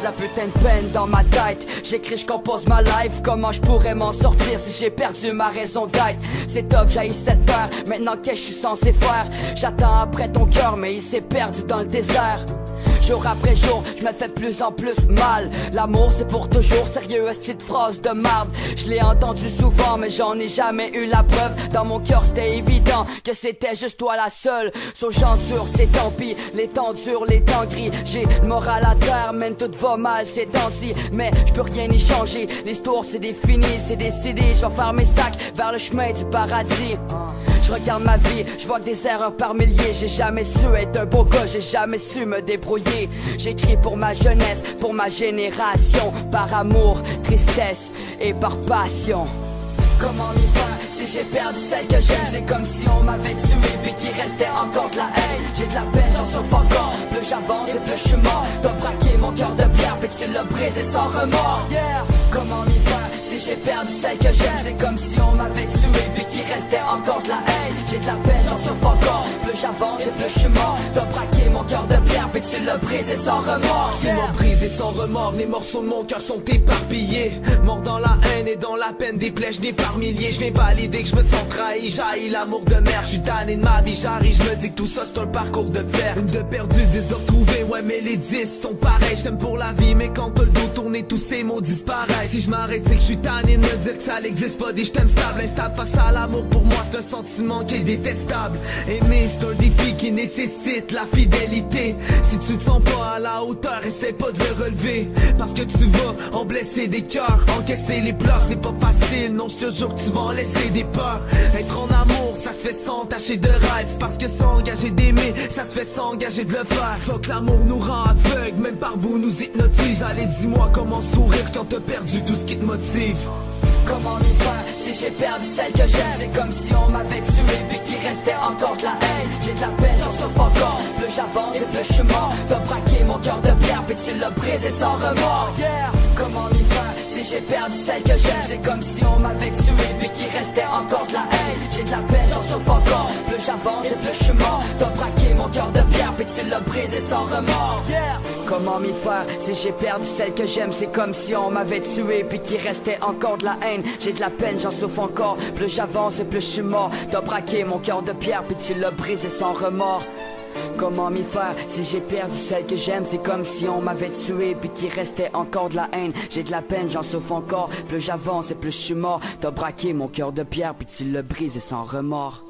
la putain de peine dans ma tête. J'écris, je compose ma life. Comment je pourrais m'en sortir si j'ai perdu ma raison d'être? C'est top, j'haïs cette heure. Maintenant qu'est-ce que je suis censé faire? J'attends après ton cœur, mais il s'est perdu dans le désert. Jour après jour, je me fais de plus en plus mal. L'amour c'est pour toujours, sérieux, cette phrase de marde. Je l'ai entendu souvent, mais j'en ai jamais eu la preuve. Dans mon cœur c'était évident que c'était juste toi la seule. Sur j'endure, c'est tant pis, les temps durs, les temps gris. J'ai le moral à terre, même tout va mal ces temps-ci. Mais je peux rien y changer, l'histoire c'est défini, c'est décidé. Je vais faire mes sacs vers le chemin du paradis. Je regarde ma vie, je vois des erreurs par milliers. J'ai jamais su être un beau gars, j'ai jamais su me débrouiller. J'écris pour ma jeunesse, pour ma génération. Par amour, tristesse et par passion. Comment m'y faire si j'ai perdu celle que j'aime? C'est comme si on m'avait tué puis qu'il restait encore de la haine. J'ai de la peine, j'en souffre encore. Plus j'avance et plus je suis mort. T'as braqué mon cœur de pierre puis tu l'as brisé sans remords. Yeah. Comment m'y faire si j'ai perdu celle que j'aime? C'est comme si on m'avait tué puis qu'il restait encore de la haine. J'ai de la peine, j'en souffre encore. Plus j'avance et plus je suis mort. T'as braqué mon cœur de pierre puis tu l'as brisé sans remords. Ils m'ont brisé sans remords, les morceaux de mon cœur sont éparpillés. Mort dans la haine et dans la peine, des plaies je n'ai par milliers. Je vais valider que je me sens trahi, j'haïs l'amour de merde. Je suis tanné de ma vie, j'arrive, je me dis que tout ça c'est un parcours de perte. Une de perdu, 10 de retrouver, ouais mais les 10 sont pareils. Je t'aime pour la vie, mais quand t'as le dos tourné, tous ces mots disparaissent. Si je m'arrête, c'est que je suis tanné de me dire que ça n'existe pas. Des je t'aime stable, instable face à l'amour. Pour moi c'est un sentiment qui est détestable. Aimer c'est un défi qui nécessite la fidélité. Si tu te sens pas à la hauteur, essaie pas de le relever. Parce que tu vas en blesser des cœurs, encaisser les pleurs, c'est pas facile. Non, je te jure que tu vas en laisser des peurs. Être en amour, ça se fait sans tâcher de rêve. Parce que s'engager d'aimer, ça se fait sans engager de le faire. Faut que l'amour nous rend aveugles, même par bout nous hypnotise. Allez dis-moi comment sourire quand t'as perdu tout ce qui te motive. Comment m'y faire si j'ai perdu celle que j'aime? C'est comme si on m'avait tué puis qu'il restait encore de la haine. J'ai de la peine, j'en souffre encore. Plus j'avance et plus je suis mort. T'as braqué mon cœur de pierre puis tu l'as brisé sans remords. Yeah. Comment m'y faire si j'ai perdu celle que j'aime? C'est comme si on m'avait tué puis qu'il restait encore de la haine. J'ai de la peine, j'en souffre encore. Plus j'avance et plus je suis mort. T'as braqué mon cœur de pierre puis tu l'as brisé sans remords. Yeah. Comment m'y faire si j'ai perdu celle que j'aime? C'est comme si on m'avait tué puis qu'il restait encore de la haine. J'ai de la peine, j'en souffre encore. Plus j'avance et plus je suis mort. T'as braqué mon cœur de pierre puis tu l'as brisé sans remords. Comment m'y faire si j'ai perdu celle que j'aime? C'est comme si on m'avait tué puis qu'il restait encore de la haine. J'ai de la peine, j'en souffre encore. Plus j'avance et plus je suis mort. T'as braqué mon cœur de pierre puis tu l'as brisé sans remords.